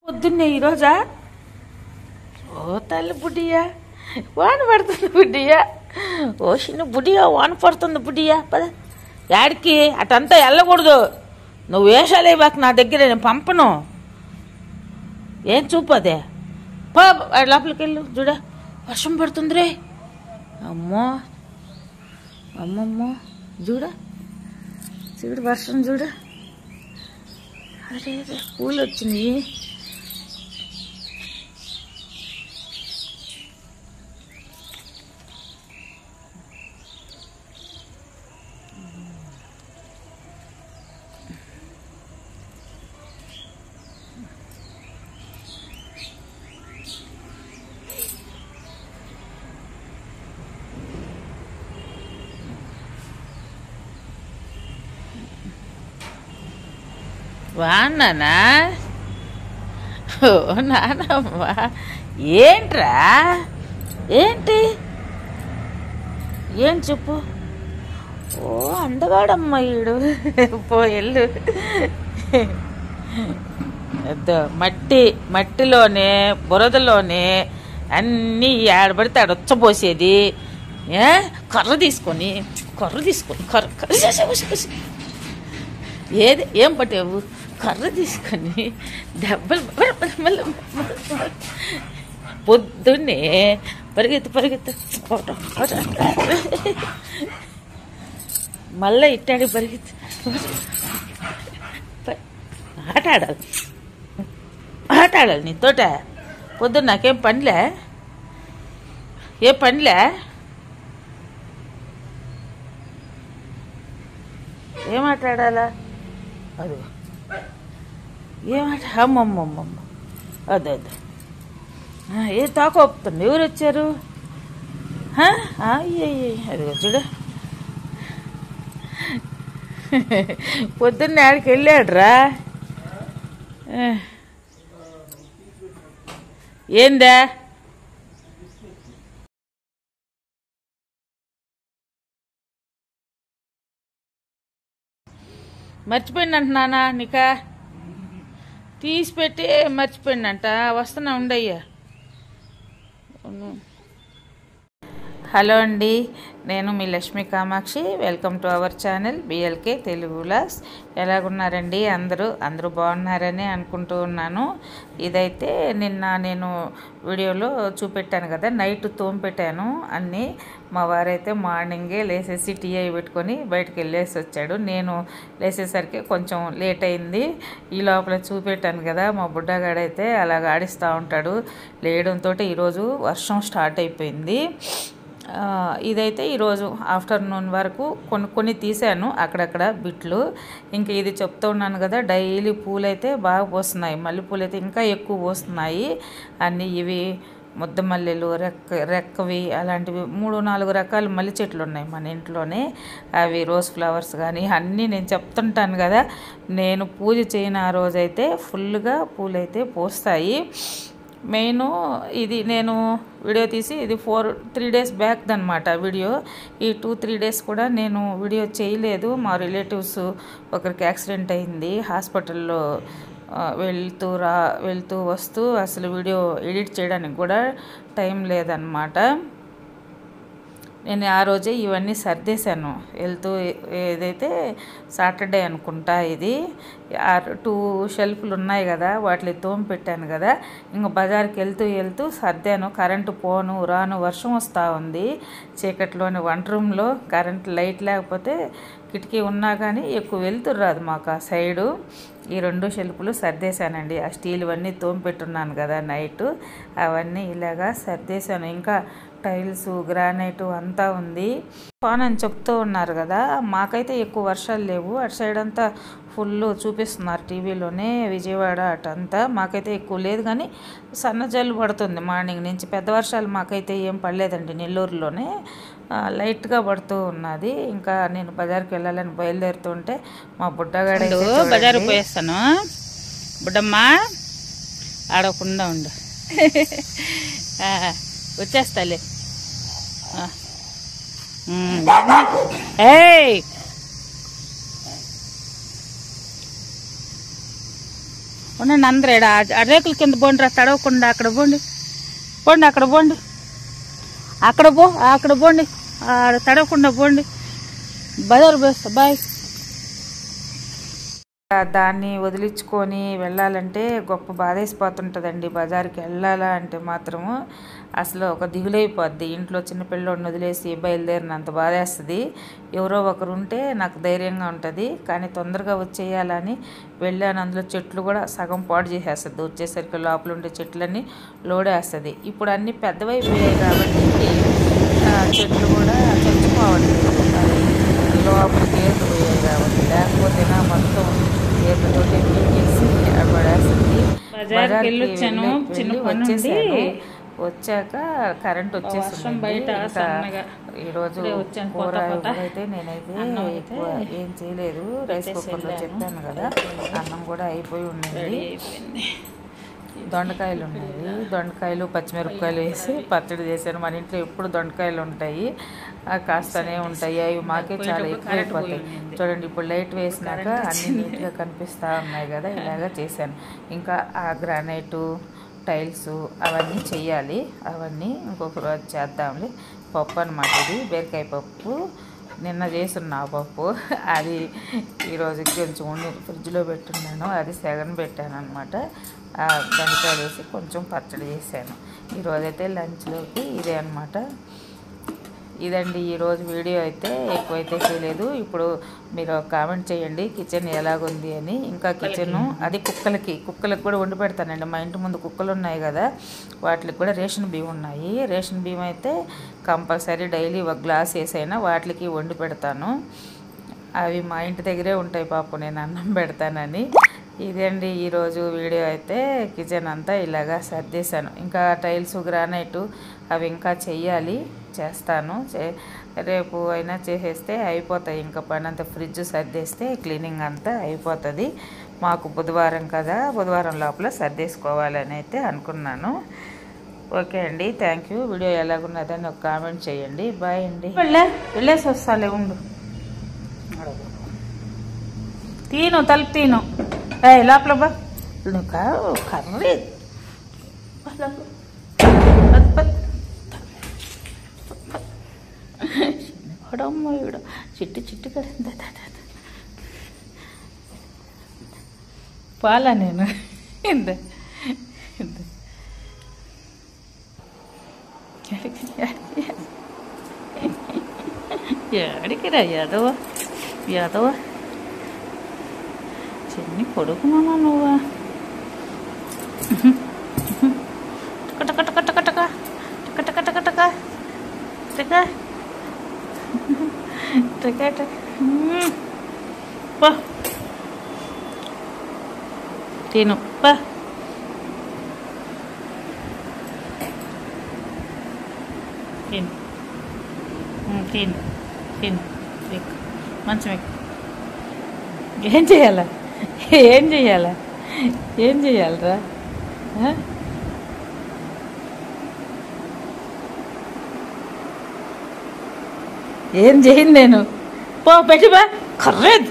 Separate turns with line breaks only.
పొద్దున్నే ఈరోజా ఓ తల్లి బుడ్డియా వాన పడుతుంది బుడ్డియా ఓ చిన్న బుడ్డియా వాన పడుతుంది బుడ్డియా పద యాడికి అటంతా వెళ్ళకూడదు నువ్వు వేషాలే బాక నా దగ్గర నేను పంపను ఏం చూపదే పా లోపలికి వెళ్ళు చూడ వర్షం పడుతుంది రే అమ్మో అమ్మమ్మో చూడ చూడు వర్షం చూడ అరే పూలు వచ్చినాయి వాన్నానా ఓ నానమ్మ ఏంట్రా ఏంటి ఏం చెప్పు ఓ అందగాడమ్మ ఈడు పోయెళ్ళు మట్టిలోనే బురదలోనే అన్నీ ఆడబడితే ఆడొచ్చబోసేది కర్ర తీసుకొని ఏది ఏం పట్టావు కర్ర తీసుకొని దెబ్బలు పొద్దున్నే పరిగెత్తు మళ్ళీ ఇట్టాడి పరిగెత్తు ఆట ఆడాలి నీతోట పొద్దున్న నాకేం పనిలే ఏ పనిలే ఏం ఆటాడాలా అది ఏమాట అమ్మమ్మమ్మ అదే ఏ తాకొస్తుంది ఎవరు వచ్చారు అది చూడ పొద్దున్నే ఆడికి వెళ్ళాడురా ఏందా మర్చిపోయిందంట నాన్న నీకా తీసి పెట్టి మర్చిపోయిందంట వస్తున్నా ఉండయ్యా హలో అండి నేను మీ Lakshmi Kamakshi welcome to our channel BLK Telugu vlogs ఎలాగున్నారండి అందరూ బాగున్నారని అనుకుంటూ ఉన్నాను ఇదైతే నిన్న నేను వీడియోలో చూపెట్టాను కదా నైట్ తోమిపెట్టాను అన్నీ మా వారైతే మార్నింగే లేసేసి టీ అయి పెట్టుకొని బయటకు వెళ్ళేసి వచ్చాడు నేను లేసేసరికి కొంచెం లేట్ అయింది ఈ లోపల చూపెట్టాను కదా మా బుడ్డగాడైతే అలాగ ఆడిస్తూ ఉంటాడు లేయడంతో ఈరోజు వర్షం స్టార్ట్ అయిపోయింది ఇదైతే ఈరోజు ఆఫ్టర్నూన్ వరకు కొన్ని తీసాను అక్కడక్కడ బిట్లు ఇంకా ఇది చెప్తూ ఉన్నాను కదా డైలీ పూలైతే బాగా పోస్తున్నాయి మల్లెపూలు అయితే ఇంకా ఎక్కువ పోస్తున్నాయి అన్నీ ఇవి ముద్ద మల్లెలు రెక్కవి అలాంటివి 3-4 రకాల మల్లె చెట్లు ఉన్నాయి మన ఇంట్లోనే అవి రోజ్ ఫ్లవర్స్ కానీ అన్నీ నేను చెప్తుంటాను కదా నేను పూజ చేయని ఆ రోజైతే ఫుల్గా పూలైతే పోస్తాయి మెయిన్ ఇది నేను వీడియో తీసి ఇది 3 డేస్ బ్యాక్ అనమాట వీడియో ఈ 2-3 డేస్ కూడా నేను వీడియో చేయలేదు మా రిలేటివ్స్ ఒకరికి యాక్సిడెంట్ అయింది హాస్పిటల్లో వెళ్తూ వస్తూ అసలు వీడియో ఎడిట్ చేయడానికి కూడా టైం లేదన్నమాట నేను ఆ రోజే ఇవన్నీ సర్దేశాను వెళ్తూ ఏదైతే సాటర్డే అనుకుంటా ఇది 2 షెల్ఫ్లు ఉన్నాయి కదా వాటిని తోమి పెట్టాను కదా ఇంకా బజార్కి వెళ్తూ సర్దాను కరెంటు పోను రాను వర్షం వస్తూ ఉంది చీకట్లోని వంట రూమ్లో కరెంట్ లైట్ లేకపోతే కిటికీ ఉన్నా కానీ ఎక్కువ వెళ్తురు రాదు మాకు ఆ సైడు ఈ 2 షెల్ఫ్లు సర్దేశానండి ఆ స్టీల్ అన్నీ తోమి పెట్టున్నాను కదా నైట్ అవన్నీ ఇలాగా సర్దేశాను ఇంకా టైల్స్ గ్రానైట్ అంతా ఉంది ఫాన్ అని చెప్తూ ఉన్నారు కదా మాకైతే ఎక్కువ వర్షాలు లేవు అటు సైడ్ అంతా ఫుల్ చూపిస్తున్నారు టీవీలోనే విజయవాడ అటంతా మాకైతే ఎక్కువ లేదు కానీ సన్నజల్లు పడుతుంది మార్నింగ్ నుంచి పెద్ద వర్షాలు మాకైతే ఏం పడలేదండి నెల్లూరులోనే లైట్గా పడుతూ ఉన్నది ఇంకా నేను బజార్కి వెళ్ళాలని బయలుదేరుతుంటే మా బుడ్డగాడు బజారుకి పోయేస్తాను బుడ్డమ్మ ఆడకుండా ఉండు వచ్చేస్తాలే ఉండండి అందరూ ఈడ ఆ రేకుల కింద పోండి రా, తడవకుండా అక్కడ పోండి, పోండి అక్కడ పోండి, అక్కడ పోండి, తడవకుండా పోండి. బజారు పోస్తా బాయ్. దాన్ని వదిలించుకొని వెళ్ళాలంటే గొప్ప బాధేసిపోతుంటుందండి. బజార్కి వెళ్ళాలా అంటే మాత్రము అసలు ఒక దిగులైపోద్ది. ఇంట్లో చిన్నపిల్లోడిని వదిలేసి బయలుదేరినంత బాధేస్తుంది. ఎవరో ఒకరు ఉంటే నాకు ధైర్యంగా ఉంటుంది. కానీ తొందరగా వచ్చేయాలని వెళ్ళాను. అందులో చెట్లు కూడా సగం పాడు చేసేస్తుంది. వచ్చేసరికి లోపల ఉండే చెట్లన్నీ లోడేస్తుంది. ఇప్పుడు అన్నీ పెద్దవైపోయాయి కాబట్టి చెట్లు కూడా చచ్చిపోవట్లేదు. అది లోపలికి ఏరుకుపోయాయి కాబట్టి, లేకపోతే నా మొత్తం ఏరుతోటి పీకేసి పడేస్తుంది. బజార్కి వచ్చేసాను. వచ్చాక కరెంట్ వచ్చేసింది. బయట ఈరోజు కూర అయితే నేనైతే ఎక్కువ ఏం చేయలేదు. రైస్ కుక్కర్లో చెప్పాను కదా, అన్నం కూడా అయిపోయి ఉండేది. దొండకాయలు ఉన్నాయి, దొండకాయలు పచ్చిమిరపకాయలు వేసి పచ్చడి చేశాను. మన ఇంట్లో ఎప్పుడు దొండకాయలు ఉంటాయి, కాస్తనే ఉంటాయి. అవి మాకే చాలా ఎక్కువ అయిపోతాయి. చూడండి ఇప్పుడు లైట్ వేసినాక అన్నీ నీట్గా కనిపిస్తూ ఉన్నాయి కదా, ఇలాగా చేశాను. ఇంకా ఆ గ్రానైటు టైల్స్ అవన్నీ చెయ్యాలి. అవన్నీ ఇంకొక రోజు చేద్దాంలే. పప్పు అనమాట, ఇది బీరకాయ పప్పు. నిన్న చేసున్నా పప్పు, అది ఈరోజు కొంచెం ఉండి ఫ్రిడ్జ్లో పెట్టున్నాను. అది సెగన్ పెట్టాను అనమాట. దొండకాయలు వేసి కొంచెం పచ్చడి చేశాను. ఈరోజైతే లంచ్లోకి ఇదే అనమాట. ఇదండి ఈరోజు వీడియో. అయితే ఎక్కువైతే చేయలేదు. ఇప్పుడు మీరు కామెంట్ చేయండి కిచెన్ ఎలాగుంది అని. ఇంకా కిచెను అది కుక్కలకి కూడా వండి పెడతానండి. మా ఇంటి ముందు కుక్కలు ఉన్నాయి కదా, వాటికి కూడా రేషన్ బియ్యం ఉన్నాయి. రేషన్ బియ్యం అయితే కంపల్సరీ డైలీ ఒక గ్లాస్ వేసైనా వాటికి వండి పెడతాను. అవి మా ఇంటి దగ్గరే ఉంటాయి పాపం, నేను అన్నం పెడతానని. ఇదండి ఈరోజు వీడియో. అయితే కిచెన్ అంతా ఇలాగా సర్దేశాను. ఇంకా టైల్స్ గ్రానైటు అవి ఇంకా చెయ్యాలి, చేస్తాను. రేపు అయినా చేసేస్తే అయిపోతాయి. ఇంకా పని అంతా ఫ్రిడ్జ్ సర్దేస్తే క్లీనింగ్ అంతా అయిపోతుంది. మాకు బుధవారం కదా, బుధవారం లోపల సర్దేసుకోవాలని అయితే అనుకున్నాను. ఓకే అండి, థ్యాంక్ యూ. వీడియో ఎలాగున్నదని ఒక కామెంట్ చేయండి. బాయ్ అండి. వెళ్ళేసి వస్తాలే, ఉండు. తీను తలుపు తీను. లోపల బా కర్రీ పడమ్మ ఇవిడ చిట్టి కడింది. పాలా నేను ఇంత ఎడికిరా యాదవ చిన్ని కొడుకు మామ నువ్వా? తిను పా. తిను మంచం ఎక్కు. ఏం చేయాలా ఏం చేయాలరా? ఏం చేయను నేను. పో పెట్టి బా కర్రేది.